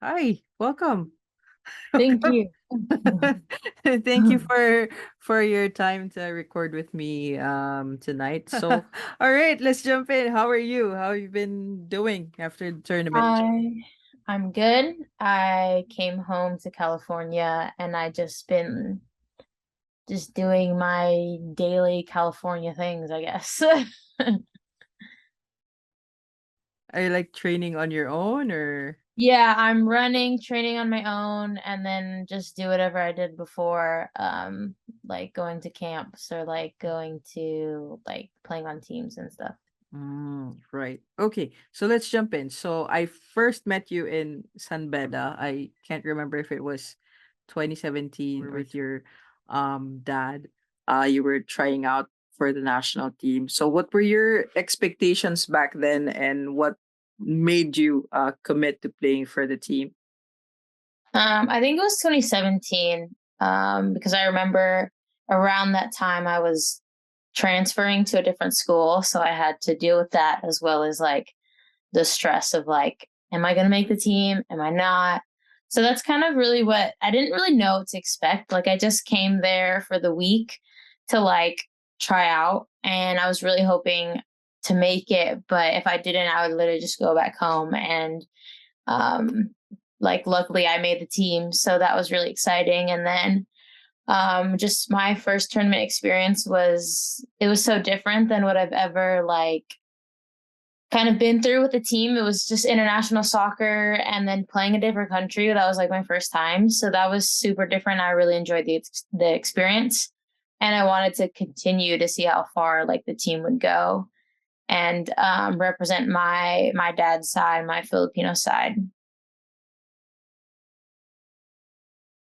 Hi, welcome. Thank Welcome. you. Thank you for your time to record with me tonight. So, all right, let's jump in. How are you? How have you been doing after the tournament? I I'm good. I came home to California and I just been just doing my daily California things, I guess. Are you like training on your own or Yeah, I'm running, training on my own, and then just do whatever I did before, like going to camps or like going to like playing on teams and stuff. right. Okay, so let's jump in. So I first met you in San Beda. I can't remember if it was 2017 with your dad. You were trying out for the national team. So what were your expectations back then and what made you commit to playing for the team? I think it was 2017, because I remember around that time I was transferring to a different school, so I had to deal with that as well as like the stress of like, am I going to make the team? Am I not? So that's kind of really what I didn't really know what to expect. Like I just came there for the week to like try out, and I was really hoping to make it, but if I didn't, I would literally just go back home and um like luckily I made the team, so that was really exciting. And then just my first tournament experience was so different than what I've ever like kind of been through with the team. It was just international soccer and then playing a different country. That was like my first time, so that was super different. I really enjoyed the experience, and I wanted to continue to see how far like the team would go and represent my dad's side, my Filipino side.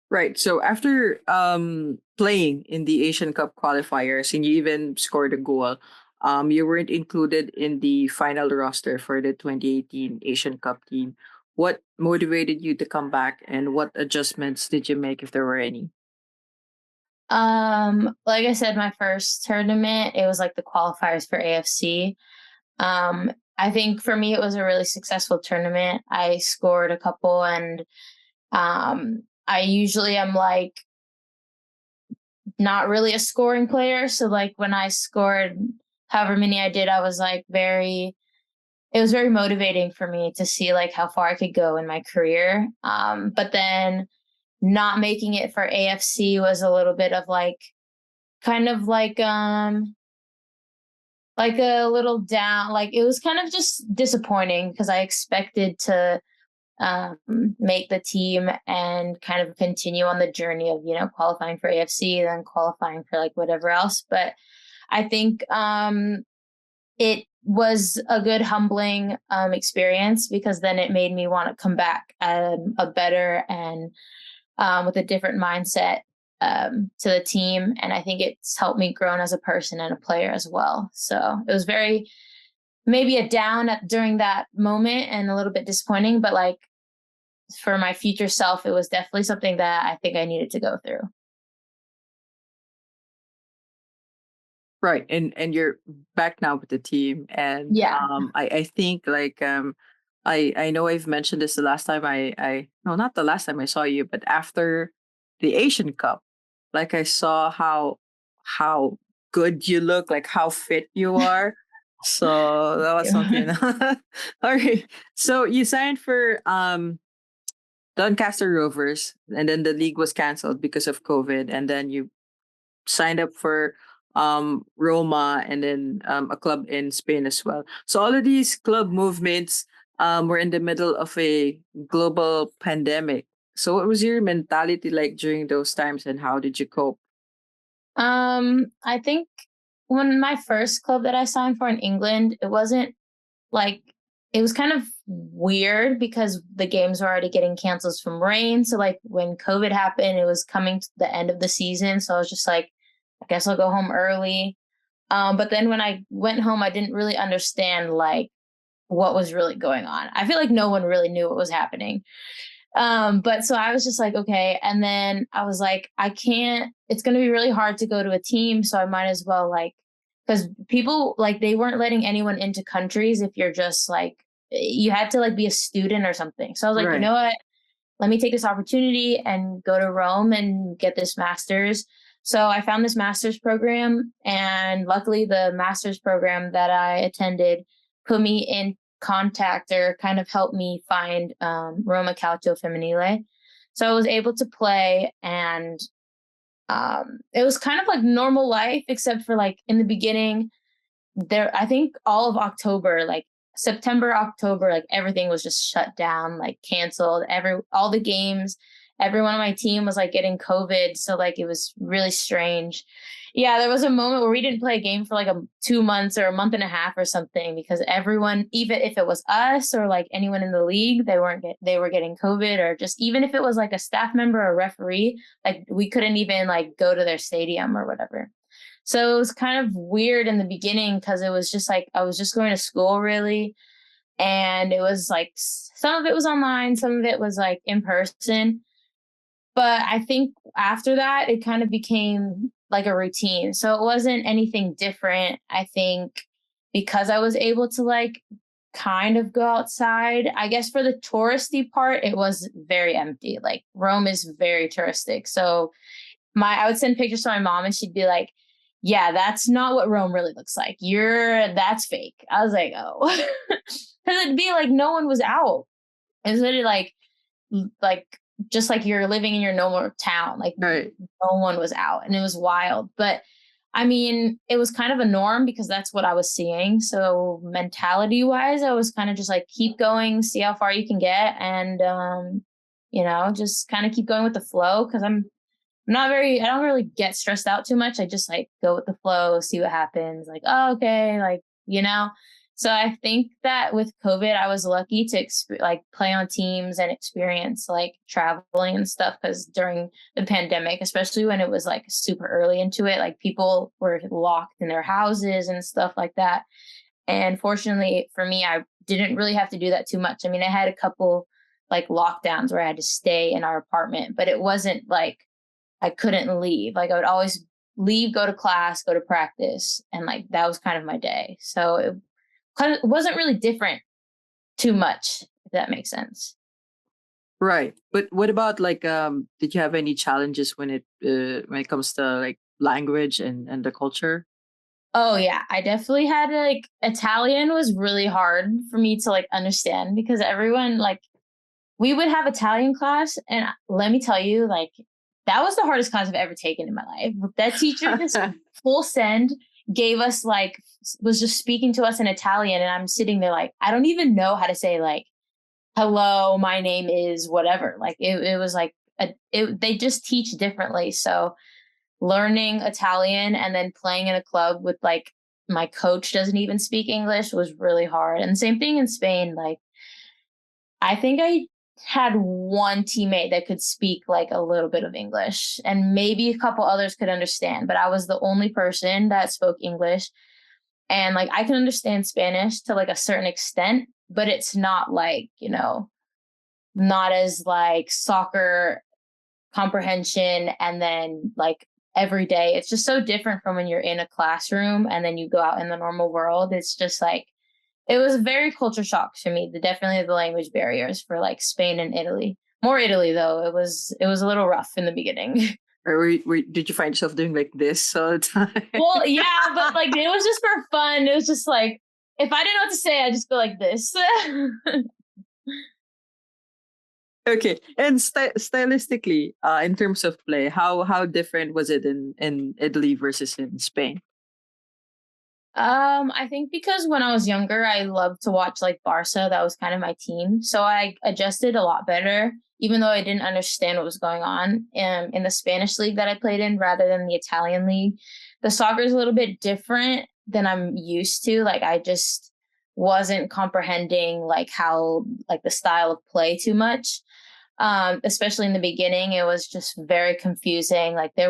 Right. So after playing in the Asian Cup qualifiers and you even scored a goal, you weren't included in the final roster for the 2018 Asian Cup team. What motivated you to come back and what adjustments did you make if there were any? Like I said, my first tournament, it was like the qualifiers for AFC. I think for me, it was a really successful tournament. I scored a couple, and I usually am like not really a scoring player. So like when I scored however many I did, I was like it was very motivating for me to see like how far I could go in my career. But then not making it for AFC was a little bit of like kind of like a little down, like it was kind of just disappointing because I expected to um, make the team and kind of continue on the journey of, qualifying for AFC, then qualifying for like whatever else. But I think it was a good humbling experience because then it made me want to come back a better and with a different mindset to the team. And I think it's helped me grow as a person and a player as well. So it was very, maybe a down during that moment and a little bit disappointing, but like for my future self, it was definitely something that I think I needed to go through. Right. And you're back now with the team and Yeah. I think like I know I've mentioned this the last time I no, not the last time I saw you, but after the Asian Cup, like I saw how good you look, like how fit you are. So that was something. Yeah. All right. So you signed for Doncaster Rovers and then the league was canceled because of COVID and then you signed up for Roma and then a club in Spain as well. So all of these club movements were in the middle of a global pandemic. So what was your mentality like during those times and how did you cope? I think when my first club that I signed for in England, it wasn't like it was kind of weird because the games were already getting canceled from rain. So like when COVID happened, it was coming to the end of the season. So I was just like, I guess I'll go home early. But then when I went home, I didn't really understand like what was really going on. I feel like no one really knew what was happening. But so I was just like, okay. And then I was like, I can't, it's going to be really hard to go to a team. So I might as well like, because people like they weren't letting anyone into countries if you're just like, you had to like be a student or something. So I was like, you Right. know what? let me take this opportunity and go to Rome and get this master's. So I found this master's program, and luckily the master's program that I attended put me in contact or kind of helped me find Roma Calcio Femminile. So I was able to play, and it was kind of like normal life, except for like in the beginning, there, I think all of October, like September, October, like everything was just shut down, like canceled. All the games, everyone on my team was like getting COVID. So like it was really strange. Yeah, there was a moment where we didn't play a game for like 2 months or a month and a half or something, because everyone, even if it was us or like anyone in the league, they were getting COVID, or just even if it was like a staff member or referee, like we couldn't even like go to their stadium or whatever. So it was kind of weird in the beginning, because it was just like I was just going to school really. And it was like some of it was online, some of it was like in person. But I think after that, it kind of became like a routine. So it wasn't anything different. I think because I was able to like kind of go outside, I guess for the touristy part, it was very empty. Like Rome is very touristic. So I would send pictures to my mom and she'd be like, yeah, that's not what Rome really looks like. That's fake. I was like, oh, because it'd be like no one was out. It was literally like just like you're living in your normal town. Like Right. no one was out, and it was wild. But I mean, it was kind of a norm because that's what I was seeing. So mentality wise, I was kind of just like keep going, see how far you can get, and just kind of keep going with the flow, because I don't really get stressed out too much. I just like go with the flow, see what happens. Like, oh, okay. So I think that with COVID, I was lucky to like play on teams and experience like traveling and stuff. Cause during the pandemic, especially when it was like super early into it, like people were locked in their houses and stuff like that. And fortunately for me, I didn't really have to do that too much. I mean, I had a couple like lockdowns where I had to stay in our apartment, but it wasn't like I couldn't leave. Like I would always leave, go to class, go to practice, and like that was kind of my day. So it kind of wasn't really different too much, if that makes sense. Right. But what about like did you have any challenges when it comes to like language and the culture? Oh yeah, I definitely had like Italian was really hard for me to like understand, because everyone like we would have Italian class, and let me tell you, like that was the hardest class I've ever taken in my life. That teacher just full send gave us like was just speaking to us in Italian, and I'm sitting there like I don't even know how to say like hello, my name is whatever. Like it was like they just teach differently. So learning Italian and then playing in a club with like my coach doesn't even speak English was really hard. And same thing in Spain. Like I think I had one teammate that could speak like a little bit of English, and maybe a couple others could understand, but I was the only person that spoke English. And like I can understand Spanish to like a certain extent, but it's not like, not as like soccer comprehension, and then like every day. It's just so different from when you're in a classroom and then you go out in the normal world. It's just like it was very culture shock to me. Definitely the language barriers for like Spain and Italy. More Italy though. It was a little rough in the beginning. Or did you find yourself doing like this all the time? Well, yeah, but like it was just for fun. It was just like if I didn't know what to say, I just go like this. Okay. And stylistically, in terms of play, how different was it in Italy versus in Spain? I think because when I was younger, I loved to watch like Barca. That was kind of my team. So I adjusted a lot better, even though I didn't understand what was going on in the Spanish league that I played in rather than the Italian league. The soccer is a little bit different than I'm used to. Like I just wasn't comprehending like how like the style of play too much. Especially in the beginning, it was just very confusing. Like they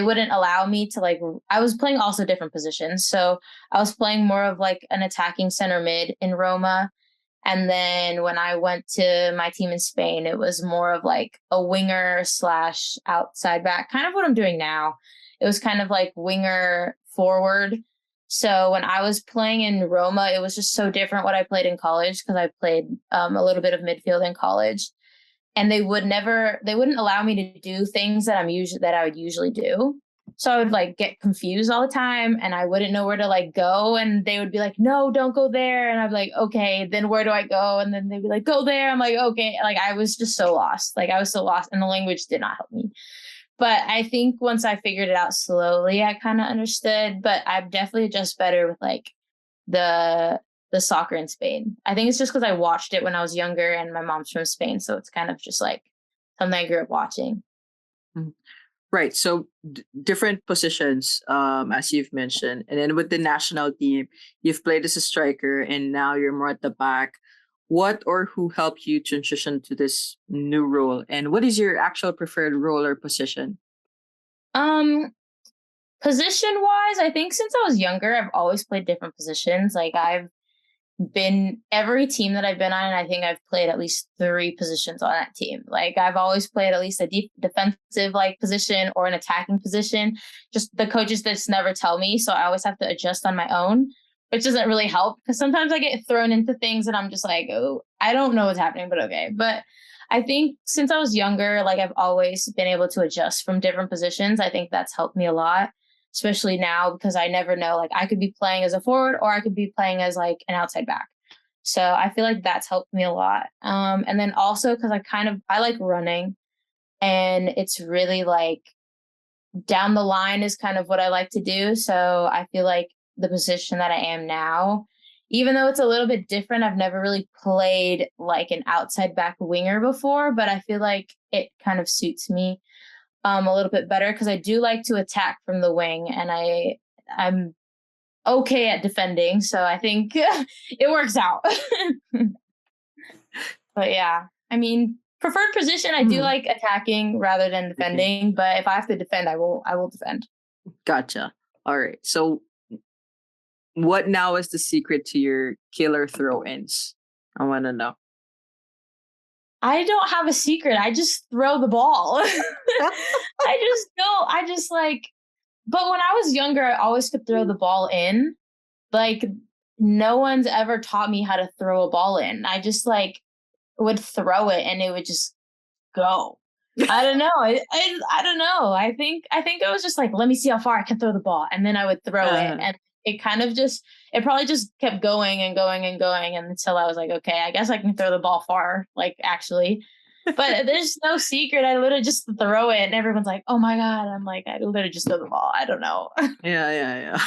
wouldn't allow me to like, I was playing also different positions. So I was playing more of like an attacking center mid in Roma. And then when I went to my team in Spain, it was more of like a winger slash outside back, kind of what I'm doing now. It was kind of like winger forward. So when I was playing in Roma, it was just so different what I played in college, because I played a little bit of midfield in college. and they wouldn't allow me to do things that I would usually do. So I would like get confused all the time and I wouldn't know where to like go. And they would be like, no, don't go there. And I'd be like, okay, then where do I go? And then they'd be like, go there. I'm like, okay. Like I was just so lost. Like I was so lost and the language did not help me. But I think once I figured it out slowly, I kind of understood. But I've definitely adjust better with like the soccer in Spain. I think it's just because I watched it when I was younger and my mom's from Spain. So it's kind of just like something I grew up watching. Mhm. Right. So different positions, as you've mentioned, and then with the national team, you've played as a striker, and now you're more at the back. What or who helped you transition to this new role, and what is your actual preferred role or position? Um, Position wise, I think since I was younger, I've always played different positions. Like I've been every team that I've been on, and I think I've played at least 3 positions on that team. Like I've always played at least a defensive like position or an attacking position. Just the coaches just never tell me, so I always have to adjust on my own, which doesn't really help because sometimes I get thrown into things and I'm just like, oh, I don't know what's happening, but okay. But I think since I was younger, like I've always been able to adjust from different positions. I think that's helped me a lot, especially now because I never know. Like I could be playing as a forward or I could be playing as like an outside back. So I feel like that's helped me a lot. And then also because I like running, and it's really like down the line is kind of what I like to do. So I feel like the position that I am now, even though it's a little bit different, I've never really played like an outside back winger before, but I feel like it kind of suits me a little bit better because I do like to attack from the wing, and I'm okay at defending, so I think it works out. But yeah, I mean, preferred position, I do Hmm. like attacking rather than Okay, defending. But if I have to defend, I will defend. gotcha. All right. So, what now is the secret to your killer throw-ins? I want to know. I don't have a secret. I just throw the ball. I just go. I just like. But when I was younger, I always could throw the ball in. Like no one's ever taught me how to throw a ball in. I just like would throw it and it would just go. I don't know. I don't know. I think it was just like, let me see how far I can throw the ball, and then I would throw it, Uh, and it probably just kept going and going and going until I was like, okay, I guess I can throw the ball far, like actually. But there's no secret. I literally just throw it, and everyone's like, oh my god. I'm like, I literally just throw the ball. I don't know. yeah, yeah,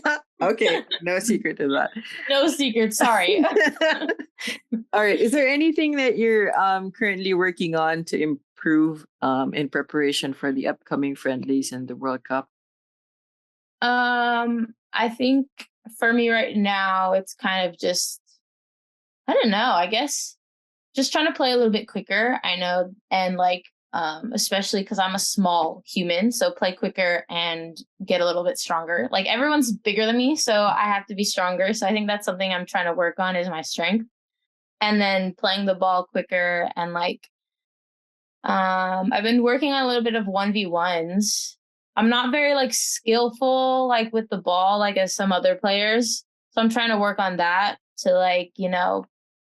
yeah. Okay, no secret to that. No secret. Sorry. All right. Is there anything that you're currently working on to improve in preparation for the upcoming friendlies and the World Cup? I think for me right now, it's kind of just I don't know. I guess just trying to play a little bit quicker. I know, and like especially because I'm a small human, so play quicker and get a little bit stronger. Like everyone's bigger than me, so I have to be stronger. So I think that's something I'm trying to work on is my strength, and then playing the ball quicker and like I've been working on a little bit of 1v1s. I'm not very like skillful like with the ball like as some other players. So I'm trying to work on that to like,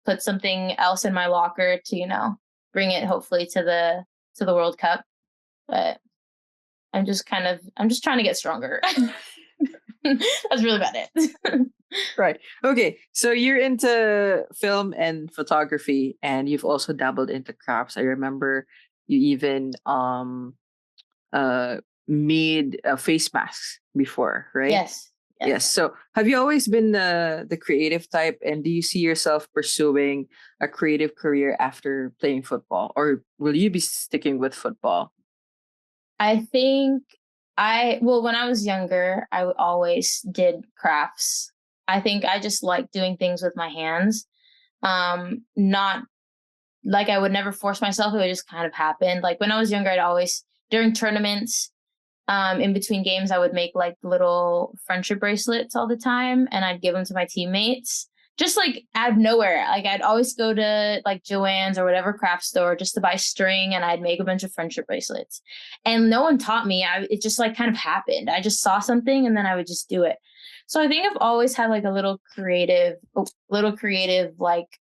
put something else in my locker to, bring it hopefully to the World Cup. But I'm just trying to get stronger. That's really about it. Right. Okay. So you're into film and photography, and you've also dabbled into crafts. I remember you even uh made face masks before, right? Yes. Yes. Yes. So have you always been the creative type, and do you see yourself pursuing a creative career after playing football, or will you be sticking with football? I think when I was younger, always did crafts. I think I just like doing things with my hands. Not like I would never force myself. It would just kind of happen. Like when I was younger, I'd always, during tournaments, in between games, I would make like little friendship bracelets all the time and I'd give them to my teammates. Just like out of nowhere. Like I'd always go to like Joann's or whatever craft store just to buy string and I'd make a bunch of friendship bracelets. And no one taught me. It just like kind of happened. I just saw something and then I would just do it. So I think I've always had like a little creative, like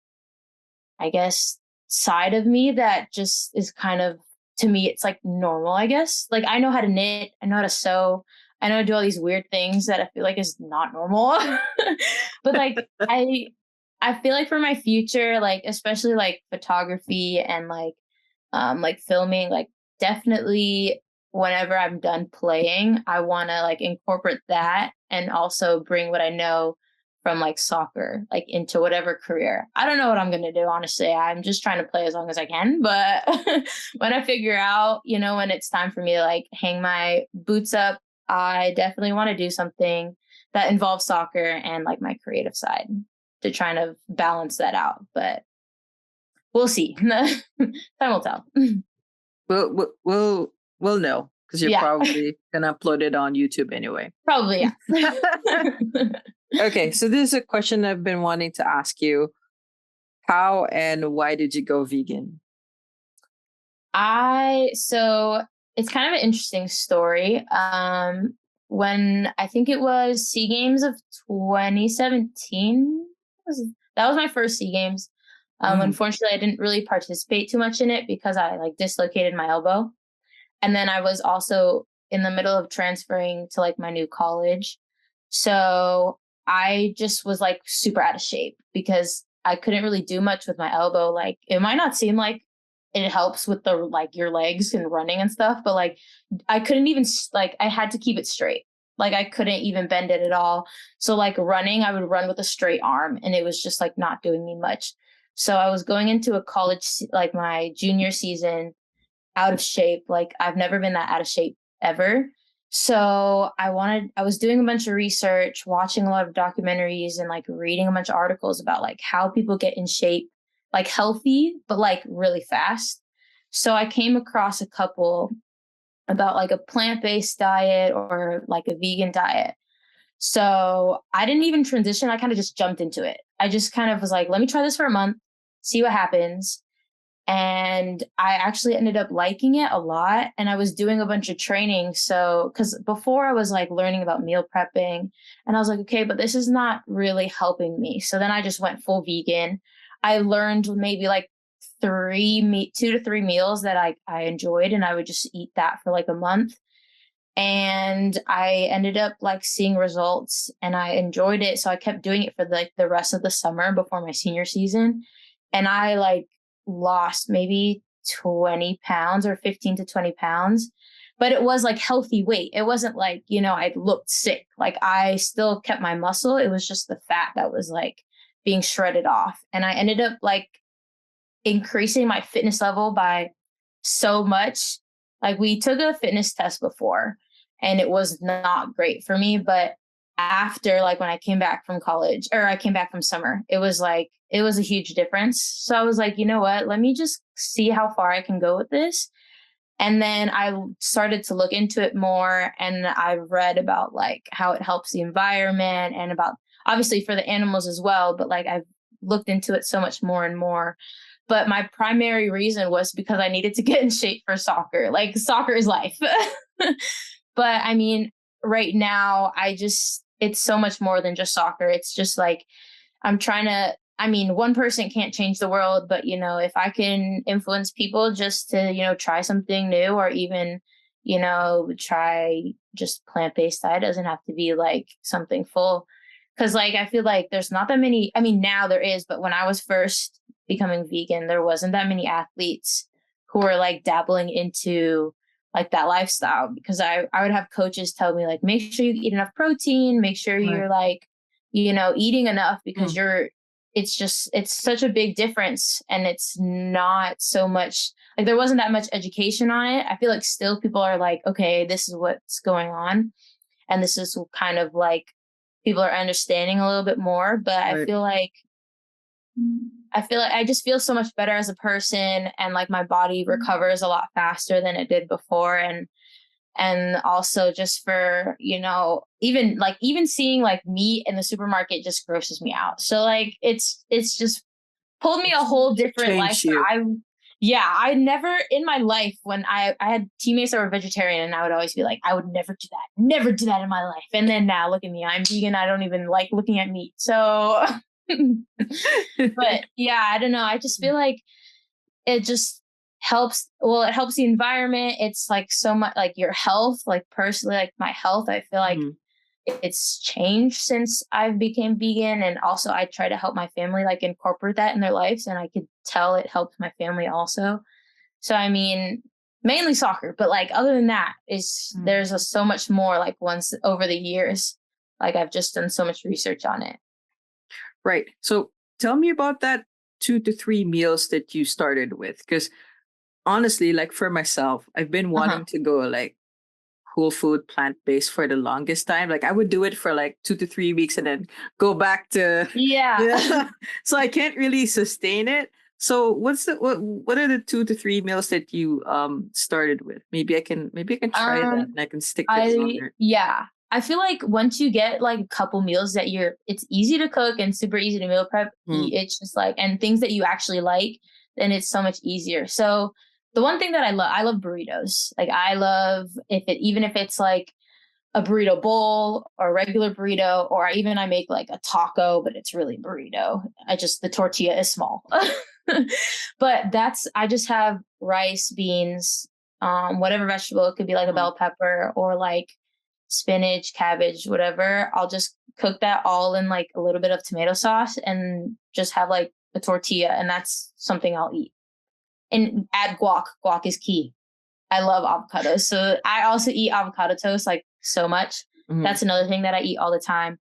I guess side of me that just is kind of, to me, it's like normal, I guess. Like I know how to knit, I know how to sew, I know how to do all these weird things that I feel like is not normal. But like I feel like for my future, like especially like photography and like filming, like definitely whenever I'm done playing, I want to like incorporate that and also bring what I know from like soccer like into whatever career. I don't know what I'm going to do, honestly. I'm just trying to play as long as I can, but when I figure out, when it's time for me to like hang my boots up, I definitely want to do something that involves soccer and like my creative side to try to balance that out. But we'll see. Time will tell. We'll know because you're Yeah, probably gonna upload it on YouTube anyway. probably. Yeah. Okay, so this is a question I've been wanting to ask you. How and why did you go vegan? So it's kind of an interesting story. When I think it was SEA Games of 2017, that was my first SEA Games. Mm. Unfortunately, I didn't really participate too much in it because I like dislocated my elbow. And then I was also in the middle of transferring to like my new college. So I just was like super out of shape because I couldn't really do much with my elbow. Like it might not seem like it helps with the like your legs and running and stuff, but like I couldn't even like I had to keep it straight. Like I couldn't even bend it at all. So like running, I would run with a straight arm and it was just like not doing me much. So I was going into a college like my junior season out of shape. Like I've never been that out of shape ever. So I was doing a bunch of research, watching a lot of documentaries and like reading a bunch of articles about like how people get in shape, like healthy, but like really fast. So I came across a couple about like a plant-based diet or like a vegan diet. So I didn't even transition. I kind of just jumped into it. I just kind of was like, let me try this for a month, see what happens. And I actually ended up liking it a lot. And I was doing a bunch of training. So, because before I was like learning about meal prepping, and I was like, okay, but this is not really helping me. So then I just went full vegan. I learned maybe like 2 to 3 meals that I enjoyed, and I would just eat that for like a month. And I ended up like seeing results and I enjoyed it. So I kept doing it for like the rest of the summer before my senior season. And I like lost maybe 20 pounds or 15 to 20 pounds. But it was like healthy weight. It wasn't like, I looked sick. Like I still kept my muscle. It was just the fat that was like being shredded off. And I ended up like increasing my fitness level by so much. Like we took a fitness test before and it was not great for me. But after like when I came back from college or I came back from summer, it was a huge difference. So I was like, you know what, let me just see how far I can go with this. And then I started to look into it more and I read about like how it helps the environment and about obviously for the animals as well. But like I've looked into it so much more and more. But my primary reason was because I needed to get in shape for soccer. Like soccer is life. But I mean, right now, it's so much more than just soccer. It's just like, one person can't change the world, but, if I can influence people just to, try something new or even, try just plant-based diet, doesn't have to be like something full. Cause like, I feel like there's not that many, now there is, but when I was first becoming vegan, there wasn't that many athletes who were like dabbling into like that lifestyle because I would have coaches tell me like, make sure you eat enough protein, make sure you're like, eating enough because it's such a big difference. And it's not so much like there wasn't that much education on it. I feel like still people are like, okay, this is what's going on. And this is kind of like people are understanding a little bit more, but Right. I feel like I just feel so much better as a person and like my body recovers a lot faster than it did before. And also just for, even seeing like meat in the supermarket just grosses me out. So like, it's just pulled me a whole different Change lifestyle. you. I never in my life when I had teammates that were vegetarian and I would always be like, I would never do that in my life. And then now look at me, I'm vegan. I don't even like looking at meat. So, but yeah, I don't know. I just feel like it just helps. Well, it helps the environment. It's like so much like your health, like personally, like my health. I feel like Mhm. it's changed since I became vegan, and also I try to help my family like incorporate that in their lives, and I could tell it helped my family also. So I mean, mainly soccer, but like other than that, is Mm. there's so much more like once over the years. Like I've just done so much research on it. Right. So tell me about that 2 to 3 meals that you started with. Because honestly, like for myself, I've been Uh-huh. wanting to go like whole food, plant based for the longest time. Like I would do it for like 2 to 3 weeks and then go back to Yeah. yeah. So I can't really sustain it. So what are the 2 to 3 meals that you started with? Maybe I can try that um and I can stick to it I longer. yeah. I feel like once you get like a couple meals that it's easy to cook and super easy to meal prep, Mm, it's just like and things that you actually like, then it's so much easier. So the one thing that I love burritos. Like I love if it even if it's like a burrito bowl or a regular burrito, or even I make like a taco, but it's really burrito. The tortilla is small. But I just have rice, beans, whatever vegetable. It could be like a mm, bell pepper or like spinach, cabbage, whatever. I'll just cook that all in like a little bit of tomato sauce and just have like a tortilla, and that's something I'll eat. And add guac. Guac is key. I love avocados. So I also eat avocado toast like so much. mm. That's another thing that I eat all the time.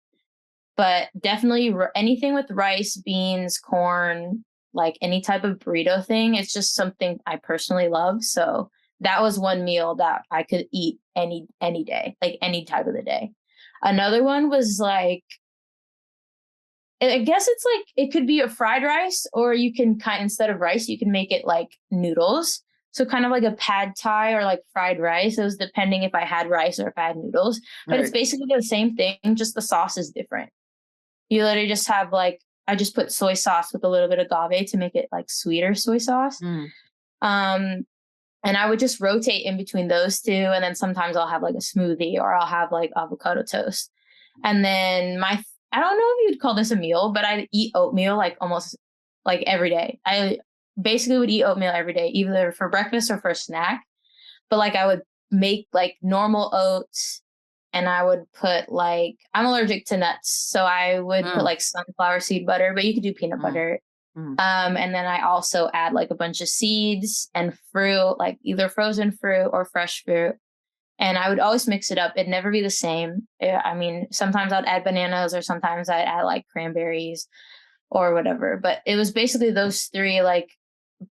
But definitely anything with rice, beans, corn, like any type of burrito thing, it's just something I personally love. So that was one meal that I could eat any day, like any type of the day. Another one was like I guess it's like it could be a fried rice, or you can instead of rice, you can make it like noodles. So kind of like a pad thai or like fried rice. It was depending if I had rice or if I had noodles. But it's Right. basically the same thing, just the sauce is different. You literally just have like I just put soy sauce with a little bit of agave to make it like sweeter soy sauce. Mm. Um, and I would just rotate in between those two, and then sometimes I'll have like a smoothie or I'll have like avocado toast. And then I don't know if you'd call this a meal, but I eat oatmeal like almost like every day. I basically would eat oatmeal every day, either for breakfast or for a snack. But like I would make like normal oats, and I would put like I'm allergic to nuts, so I would put Mm, like sunflower seed butter, but you could do peanut mm, butter. mm. And then I also add like a bunch of seeds and fruit, like either frozen fruit or fresh fruit. And I would always mix it up. It'd never be the same. I mean, sometimes I'd add bananas, or sometimes I'd add like cranberries or whatever. But it was basically those three, like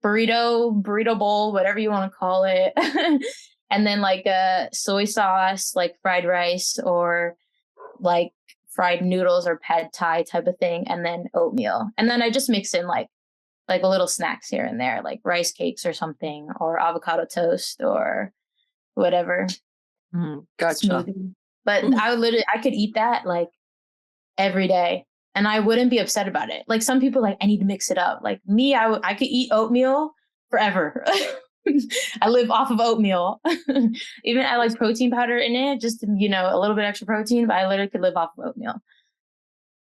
burrito bowl, whatever you want to call it. And then like a soy sauce, like fried rice or like fried noodles or pad thai type of thing, and then oatmeal. And then I just mix in like a little snacks here and there, like rice cakes or something, or avocado toast or whatever Gotcha. smoothie. But I could eat that like every day, and I wouldn't be upset about it. Like some people, like I need to mix it up. Like me, I could eat oatmeal forever. I live off of oatmeal. Even I like protein powder in it, just a little bit extra protein. But I literally could live off of oatmeal.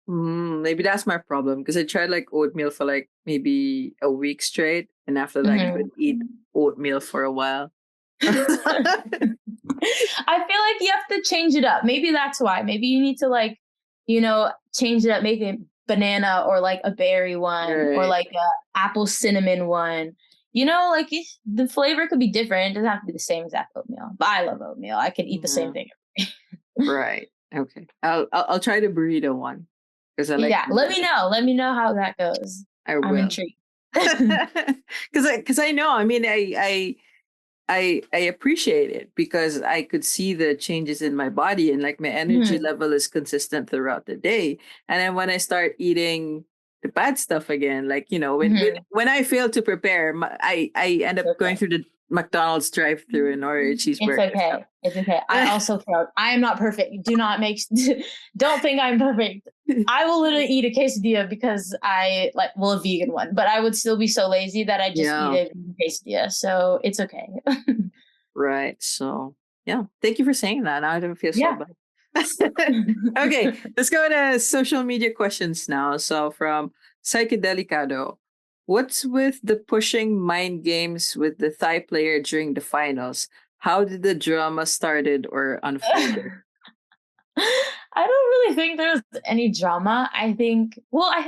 Maybe that's my problem because I tried like oatmeal for like maybe a week straight, and after that, I could eat Mhm. oatmeal for a while. I feel like you have to change it up. Maybe that's why. Maybe you need to change it up, make it banana or like a berry one or Right. like a apple cinnamon one. Like the flavor could be different. It doesn't have to be the same exact oatmeal. But I love oatmeal. I can eat the same Mhm. thing. Right. Okay. I'll try the burrito one because I like Yeah, let me burritos. know. Let me know how that goes. I I'm will. intrigued. Because I know. I mean, I appreciate it because I could see the changes in my body and like my energy Mhm. level is consistent throughout the day. And then when I start eating the bad stuff again, like Mhm. when I fail to prepare, I end It's up going okay. through the McDonald's drive-through and order a It's cheeseburger. So okay. It's okay. I also failed. I am not perfect. Do not make don't think I'm perfect. I will literally eat a quesadilla because a vegan one, but I would still be so lazy that I just eat yeah, a vegan quesadilla. So it's okay. right. So yeah, thank you for saying that. Now I don't feel so Yeah. bad. Okay, let's go to social media questions now. So from Psychedelicado. What's with the pushing mind games with the Thai player during the finals? How did the drama started or unfolded? I don't really think there was any drama. I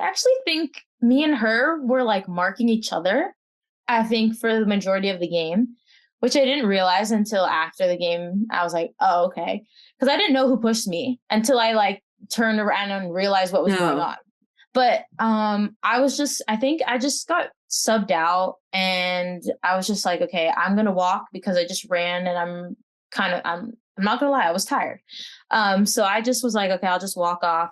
actually think me and her were like marking each other, I think, for the majority of the game, which I didn't realize until after the game. I was like, oh, okay. Because I didn't know who pushed me until I like turned around and realized what was going No. on. But I think I just got subbed out and I was just like, okay, I'm gonna walk because I just ran and I'm not gonna lie, I was tired. So I just was like, okay, I'll just walk off.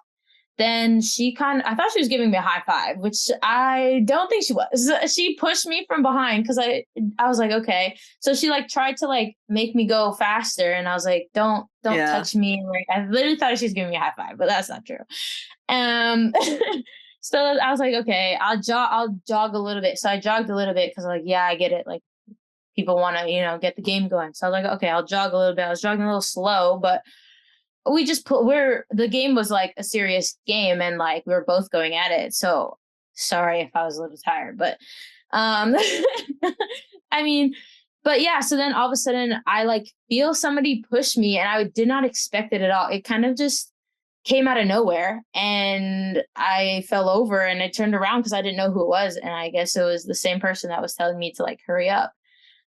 Then I thought she was giving me a high five, which I don't think she was. She pushed me from behind because I was like, okay. So she like tried to like make me go faster, and I was like, don't Yeah. touch me. Like I literally thought she was giving me a high five, but that's not true. Um, so I was like, okay, I'll jog a little bit. So I jogged a little bit because like, yeah, I get it. Like people want to, get the game going. So I was like, okay, I'll jog a little bit. I was jogging a little slow, but the game was like a serious game and like we were both going at it. So sorry if I was a little tired, but um I mean, but yeah, so then all of a sudden I like feel somebody push me and I did not expect it at all. It kind of just came out of nowhere and I fell over and I turned around because I didn't know who it was. And I guess it was the same person that was telling me to like hurry up.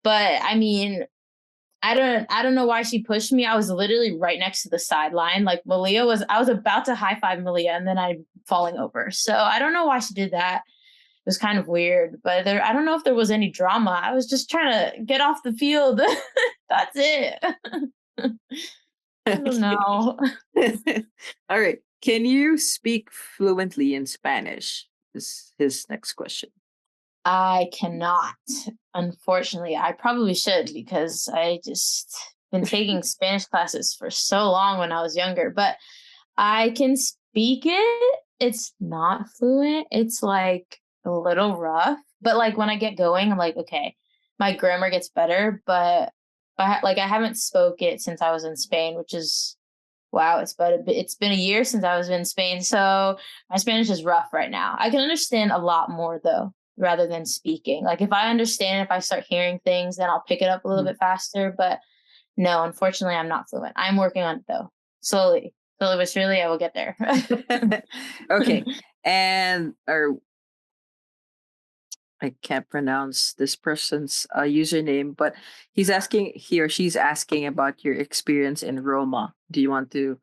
But I mean, I don't know why she pushed me. I was literally right next to the sideline. Like I was about to high five Malia and then I'm falling over. So I don't know why she did that. It was kind of weird, but I don't know if there was any drama. I was just trying to get off the field. That's it. I don't Okay. know. All right. Can you speak fluently in Spanish? Is his next question. I cannot. Unfortunately, I probably should because I just been taking Spanish classes for so long when I was younger, but I can speak it. It's not fluent. It's like a little rough, but like when I get going, I'm like, okay, my grammar gets better, but I haven't spoke it since I was in Spain, which is wow, it's been a year since I was in Spain, so my Spanish is rough right now. I can understand a lot more though, rather than speaking. Like if I start hearing things, then I'll pick it up a little Mhm. bit faster. But no, unfortunately, I'm not fluent. I'm working on it though, slowly, slowly but surely, I will get there. Okay. And or I can't pronounce this person's username, but he or she's asking about your experience in Roma. Do you want to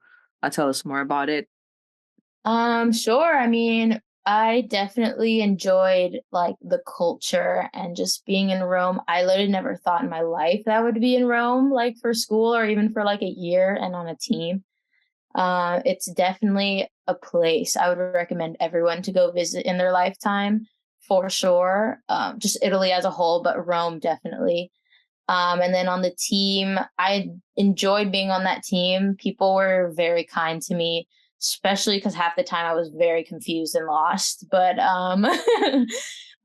tell us more about it? Sure. I mean, I definitely enjoyed like the culture and just being in Rome. I literally never thought in my life that I would be in Rome, like for school or even for like a year and on a team. It's definitely a place I would recommend everyone to go visit in their lifetime for sure. Just Italy as a whole, but Rome definitely. And then on the team, I enjoyed being on that team. People were very kind to me, especially because half the time I was very confused and lost. But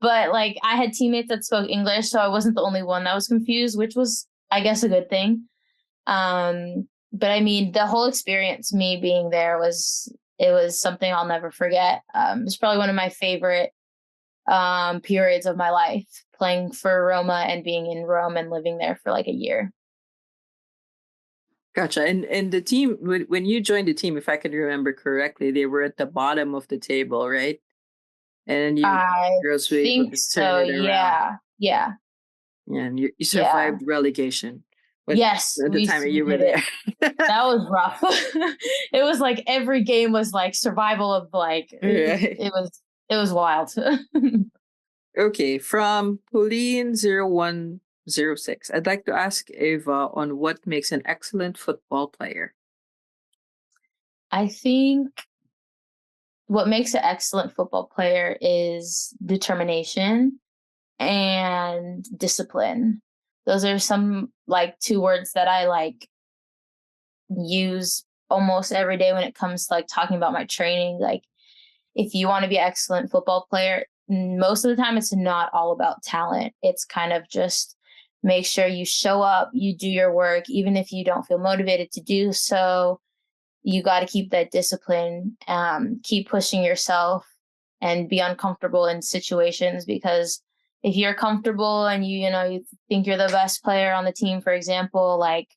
like I had teammates that spoke English, so I wasn't the only one that was confused, which was, I guess, a good thing. But I mean, the whole experience, me being there, it was something I'll never forget. It's probably one of my favorite periods of my life, playing for Roma and being in Rome and living there for like a year. Gotcha. And the team when you joined the team, if I can remember correctly, they were at the bottom of the table, right? And then you I girls were able think to turn so. it around. Yeah. Yeah. Yeah, and you Yeah. survived relegation. But Yes, at the time that we you were did it. there. That was rough. It was like every game was like survival of like Right. it was wild. Okay, from Pauline0106. I'd like to ask Eva on what makes an excellent football player. I think what makes an excellent football player is determination and discipline. Those are some like two words that I like use almost every day when it comes to like talking about my training. Like if you want to be an excellent football player, most of the time it's not all about talent. It's kind of just make sure you show up, you do your work, even if you don't feel motivated to do so. You got to keep that discipline, keep pushing yourself, and be uncomfortable in situations, because if you're comfortable and you think you're the best player on the team, for example, like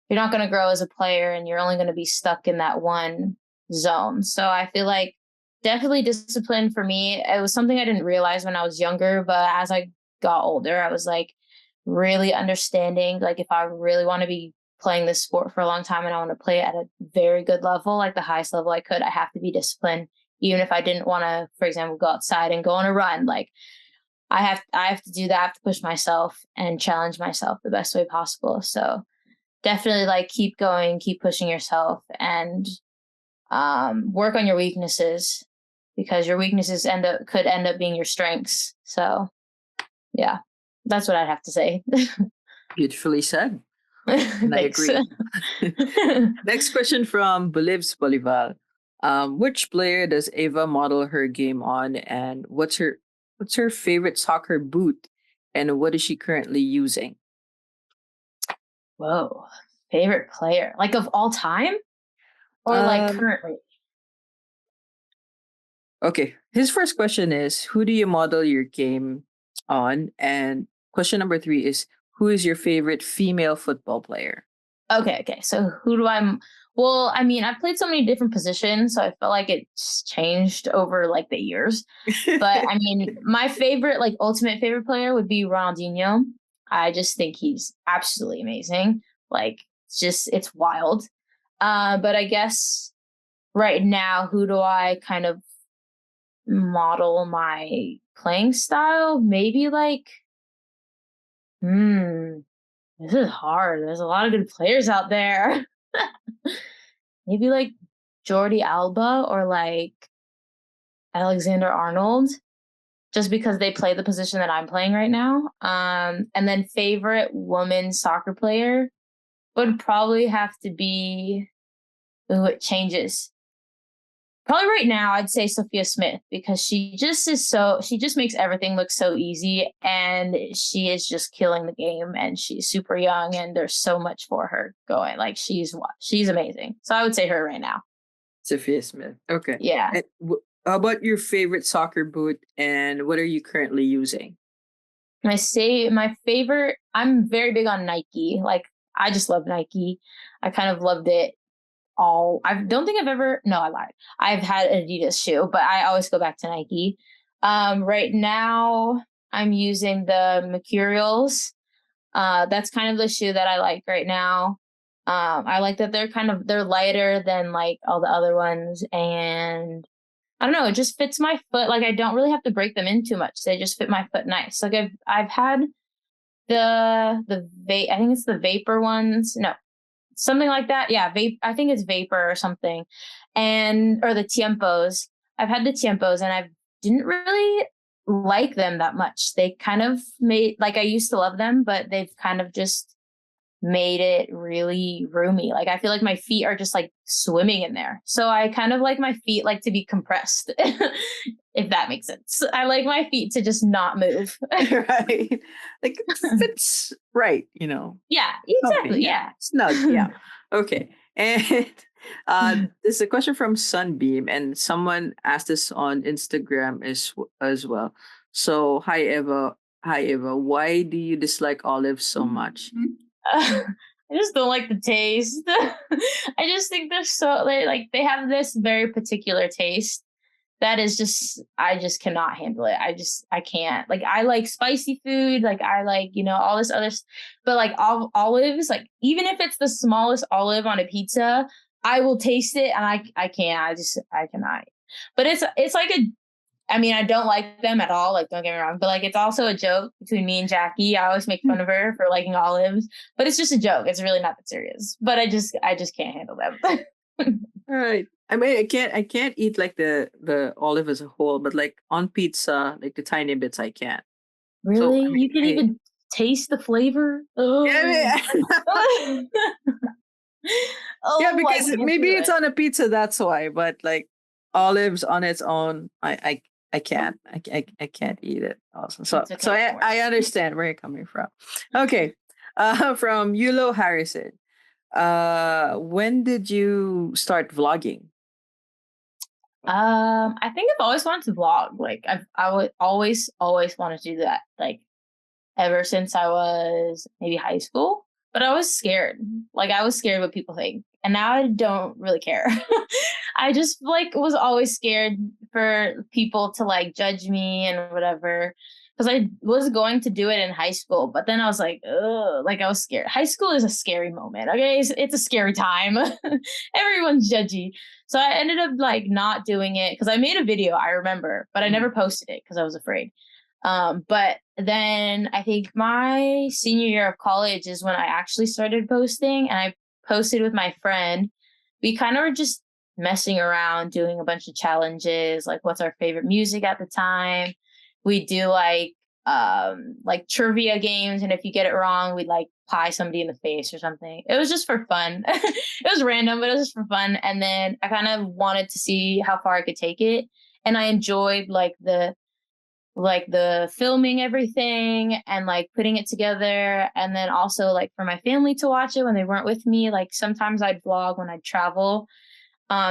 you're not going to grow as a player and you're only going to be stuck in that one zone. So I feel like definitely discipline for me. It was something I didn't realize when I was younger, but as I got older, I was like really understanding, like if I really want to be playing this sport for a long time and I want to play it at a very good level, like the highest level I could, I have to be disciplined. Even if I didn't want to, for example, go outside and go on a run, like I have to do that. I have to push myself and challenge myself the best way possible. So definitely like keep going, keep pushing yourself, and work on your weaknesses, because your weaknesses could end up being your strengths. So yeah, that's what I'd have to say. Beautifully said. And I Thanks. agree. Next question from Bolivs Bolivar. Which player does Eva model her game on, and what's her favorite soccer boot, and what is she currently using? Whoa, favorite player, like of all time or like Um, currently? okay. His first question is, who do you model your game on? And question number 3 is, who is your favorite female football player? Okay. So who do I? Well, I mean, I've played so many different positions, so I felt like it's changed over like the years. But I mean, my favorite, like ultimate favorite player would be Ronaldinho. I just think he's absolutely amazing. Like, it's wild. But I guess right now, who do I kind of model my playing style? Maybe like, this is hard. There's a lot of good players out there. Maybe like Jordi Alba or like Alexander Arnold, just because they play the position that I'm playing right now. And then favorite women's soccer player would probably have to be, ooh, it changes. Probably right now, I'd say Sophia Smith, because she just makes everything look so easy, and she is just killing the game, and she's super young, and there's so much for her going. Like she's amazing. So I would say her right now. Sophia Smith. Okay. Yeah. And how about your favorite soccer boot, and what are you currently using? My favorite, I'm very big on Nike. Like I just love Nike. I kind of loved it all. I don't think I've ever, no, I lied. I've had an Adidas shoe, but I always go back to Nike. Right now I'm using the Mercurials. That's kind of the shoe that I like right now. I like that they're lighter than like all the other ones, and I don't know, it just fits my foot. Like I don't really have to break them in too much. They just fit my foot nice. Like I've had I think it's the Vapor ones. No, something like that. Yeah, vape. I think it's Vapor or something, or the Tiempos. I've had the Tiempos, and I didn't really like them that much. They kind of made, like, I used to love them, but they've kind of just made it really roomy. Like I feel like my feet are just like swimming in there. So I kind of like my feet like to be compressed, if that makes sense. I like my feet to just not move. Right. Like fits right, Yeah, Okay, exactly. yeah. Yeah. Snug, yeah. Okay. And this is a question from Sunbeam, and someone asked this on Instagram as well. So, hi Eva. Hi Eva. Why do you dislike olives so much? I just don't like the taste. I just think they have this very particular taste that is just, I just cannot handle it. I can't. Like I like spicy food, like I like, all this but like olives, like even if it's the smallest olive on a pizza, I will taste it, and I can't. I cannot. But it's like I mean, I don't like them at all. Like, don't get me wrong, but like, it's also a joke between me and Jackie. I always make fun of her for liking olives, but it's just a joke. It's really not that serious. But I just can't handle them. All right. I mean, I can't eat like the olive as a whole, but like on pizza, like the tiny bits I can. So Really, I you mean, can even taste the flavor? yeah, Oh, yeah, oh, I because can't maybe do it's it. on a pizza, that's why. But like olives on its own, I can't. I can't eat it. Also, so It's so okay. I Don't I worry. understand where you're coming from. Okay, from Yulo Harrison. When did you start vlogging? I think I've always wanted to vlog. Like I would always wanted to do that. Like ever since I was maybe high school. But I was scared. Like I was scared what people think. And now I don't really care. I just like was always scared for people to like judge me and whatever. Because I was going to do it in high school, but then I was like, ugh, like I was scared. High school is a scary moment. Okay, it's a scary time. Everyone's judgy. So I ended up like not doing it because I made a video, I remember, but I never posted it because I was afraid. But then I think my senior year of college is when I actually started posting, and I posted with my friend. We kind of were just messing around, doing a bunch of challenges, like what's our favorite music at the time. We do like trivia games, and if you get it wrong, we'd like pie somebody in the face or something. It was just for fun. It was random, but it was just for fun. And then I kind of wanted to see how far I could take it. And I enjoyed like the filming everything and like putting it together, and then also like for my family to watch it when they weren't with me. Like sometimes I'd vlog when I'd travel,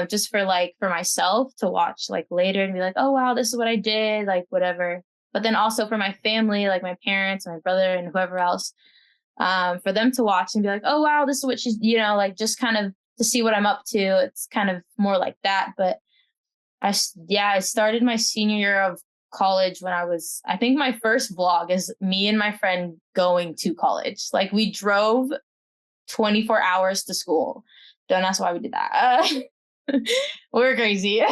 just for like for myself to watch like later and be like, oh wow, this is what I did, like whatever. But then also for my family, like my parents, my brother, and whoever else, for them to watch and be like, oh wow, this is what she's, like just kind of to see what I'm up to. It's kind of more like that. But I started my senior year of college when I think my first vlog is me and my friend going to college. Like we drove 24 hours to school. Don't ask why we did that. We're crazy.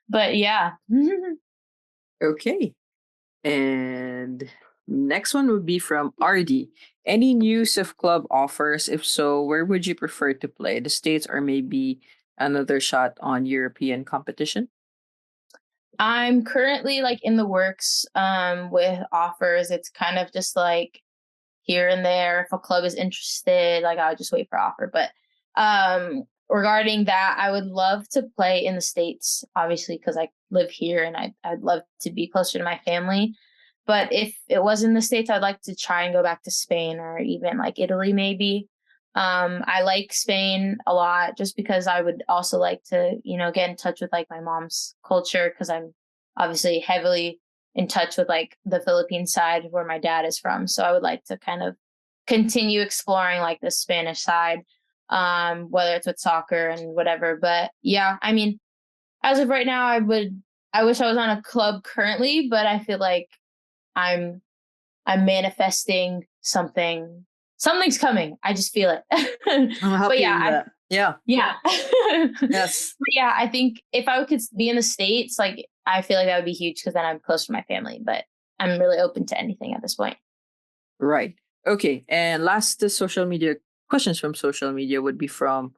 But yeah. Okay. And next one would be from RD. Any news of club offers? If so, where would you prefer to play? The States or maybe another shot on European competition? I'm currently like in the works with offers. It's kind of just like here and there. If a club is interested, like I would just wait for offer. But regarding that, I would love to play in the States, obviously, because I live here and I'd love to be closer to my family. But if it was in the States, I'd like to try and go back to Spain or even like Italy, maybe. I like Spain a lot just because I would also like to, get in touch with like my mom's culture because I'm obviously heavily in touch with like the Philippine side where my dad is from. So I would like to kind of continue exploring like the Spanish side, whether it's with soccer and whatever. But yeah, I mean, as of right now, I wish I was on a club currently, but I feel like I'm I'm manifesting something. Something's coming. I just feel it. I'm But happy yeah, with that. Yeah. yeah. Yes. But yeah, I think if I could be in the States, like I feel like that would be huge because then I'm close to my family. But I'm really open to anything at this point. Right. Okay. And last, the social media questions from social media would be from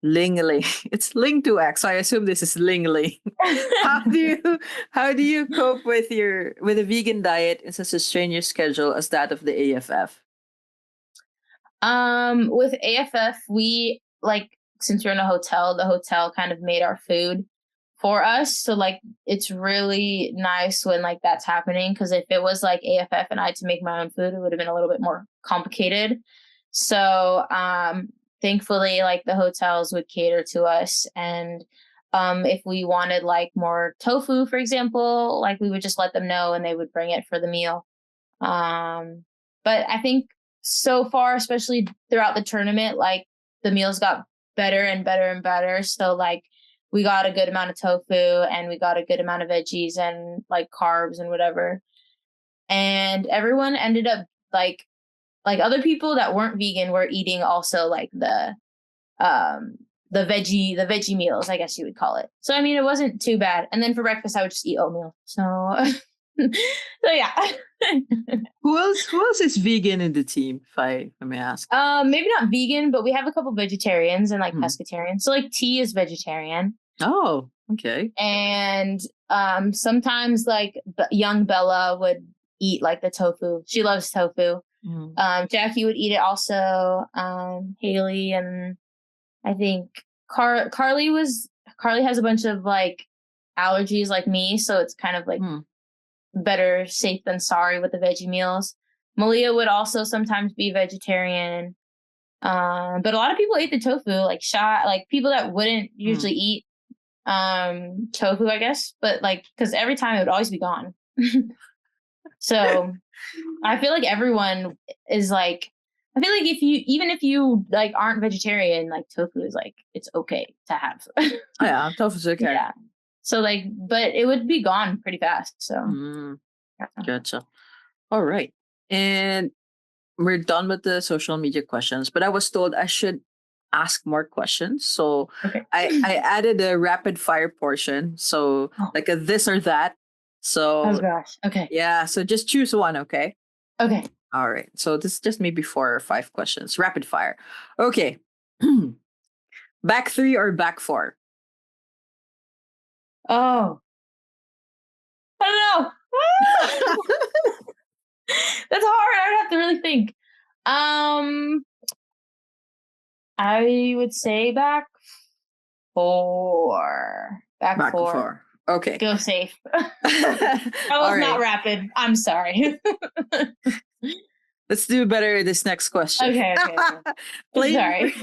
Ling Ling. It's Ling 2X. So I assume this is Ling Ling. How do you how do you cope with a vegan diet in such a strenuous schedule as that of the AFF? With AFF, we like since we're in a hotel, the hotel kind of made our food for us. So like it's really nice when like that's happening because if it was like AFF and I had to make my own food, it would have been a little bit more complicated. So thankfully like the hotels would cater to us, and if we wanted like more tofu, for example, like we would just let them know and they would bring it for the meal. Um, but I think so far, especially throughout the tournament, like the meals got better and better and better. So like we got a good amount of tofu and we got a good amount of veggies and like carbs and whatever. And everyone ended up like other people that weren't vegan were eating also like um the veggie meals, I guess you would call it. So I mean it wasn't too bad. And then for breakfast I would just eat oatmeal. So so yeah. Who else is vegan in the team, if I may ask? Maybe not vegan, but we have a couple vegetarians and like Hmm. pescatarians. So like T is vegetarian, Oh, okay. and sometimes like young Bella would eat like the tofu. She loves tofu. Mm. Jackie would eat it also. Haley and I think Carly has a bunch of like allergies like me, so it's kind of like Hmm. better safe than sorry with the veggie meals. Malia would also sometimes be vegetarian. But a lot of people ate the tofu, like people that wouldn't usually eat tofu, I guess. But like, because every time it would always be gone. So I feel like everyone is like, I feel like even if you like aren't vegetarian, like tofu is like, it's okay to have. Oh, yeah, tofu's okay. Yeah. So like, but it would be gone pretty fast. So Gotcha. All right. And we're done with the social media questions, but I was told I should ask more questions. So okay. I added a rapid fire portion. So like a this or that. So Oh gosh. Okay. yeah. So just choose one, okay? Okay. All right. So this is just maybe 4 or 5 questions. Rapid fire. Okay. Back 3 or back 4? Oh. I don't know. That's hard. I would have to really think. I would say back 4. Back 4. Okay. Go safe. That was not rapid. I'm sorry. Let's do better this next question. Okay. Sorry.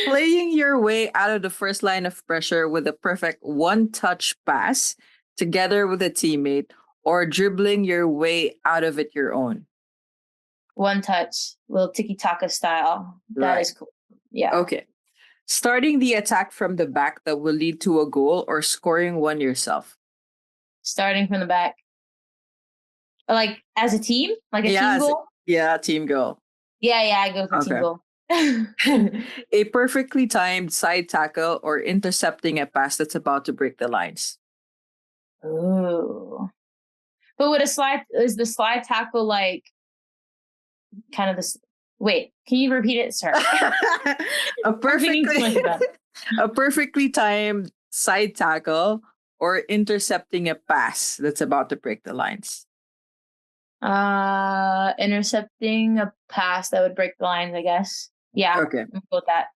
Playing your way out of the first line of pressure with a perfect one-touch pass together with a teammate, or dribbling your way out of it your own. One touch, little tiki-taka style. That is cool. Yeah. Okay. Starting the attack from the back that will lead to a goal, or scoring one yourself? Starting from the back. Like as a team? Like a team goal? Yeah, team goal. Yeah, I go for team goal. A perfectly timed side tackle or intercepting a pass that's about to break the lines? Ooh. But with is the slide tackle like kind of this? Wait, can you repeat it, sir? a perfectly timed side tackle or intercepting a pass that's about to break the lines? Intercepting a pass that would break the lines, I guess. Yeah. Okay. I'm cool with that.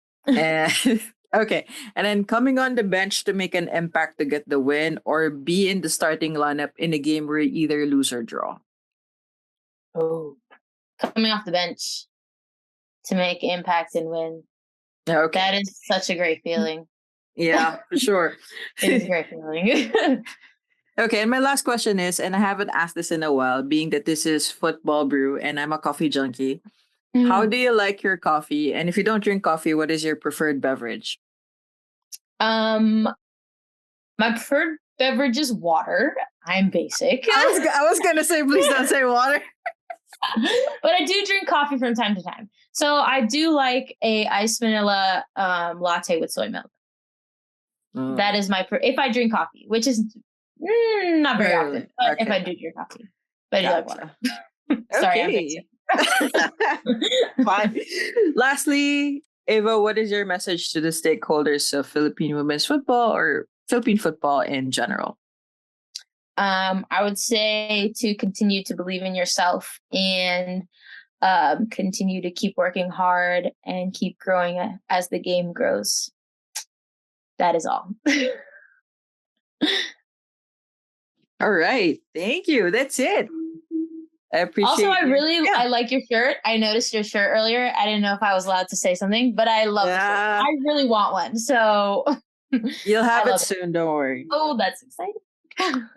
Okay. And then coming on the bench to make an impact to get the win, or be in the starting lineup in a game where you either lose or draw? Oh, coming off the bench to make impact and win. Okay. That is such a great feeling. Yeah, for sure. It is a great feeling. Okay, and my last question is, and I haven't asked this in a while, being that this is Futbol Brew and I'm a coffee junkie. How do you like your coffee? And if you don't drink coffee, what is your preferred beverage? My preferred beverage is water. I'm basic. I was gonna say, please don't say water. But I do drink coffee from time to time. So I do like a iced vanilla latte with soy milk. That is if I drink coffee, which is not very often, but if I do drink coffee. But I do like water. Sorry, I'm basic. Fine. Lastly, Eva, what is your message to the stakeholders of Philippine women's football or Philippine football in general? I would say to continue to believe in yourself and continue to keep working hard and keep growing as the game grows. That is all. All right. Thank you. That's it. I appreciate it. I like your shirt. I noticed your shirt earlier. I didn't know if I was allowed to say something, but I love it. I really want one. So you'll have it soon. Don't worry. Oh, that's exciting.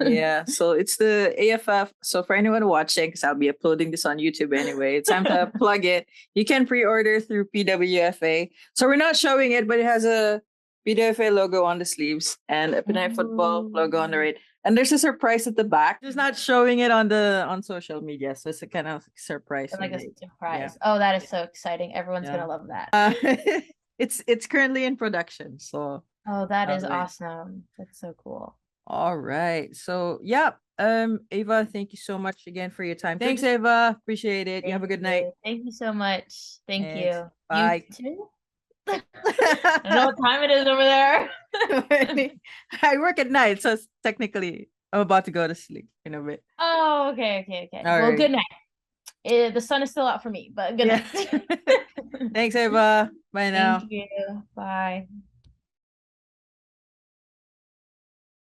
Yeah. So it's the AFF. So for anyone watching, because I'll be uploading this on YouTube anyway, it's time to plug it. You can pre-order through PWFA. So we're not showing it, but it has a PWFA logo on the sleeves and a Pinay Football logo on the right. And there's a surprise at the back. Just not showing it on social media, so it's a kind of surprise. Like a surprise. Yeah. Oh, that is so exciting! Everyone's gonna love that. It's currently in production, so. Oh, that is awesome! That's so cool. All right, so yeah, Eva, thank you so much again for your time. Thanks, Eva. Appreciate it. You have a good night. Thank you so much. Thanks. You. Bye. You too. I don't know what time it is over there. I work at night, so technically I'm about to go to sleep in a bit. Oh, okay. Well, good night. The sun is still out for me, but good night. Thanks, Eva. Bye now. Thank you. Bye.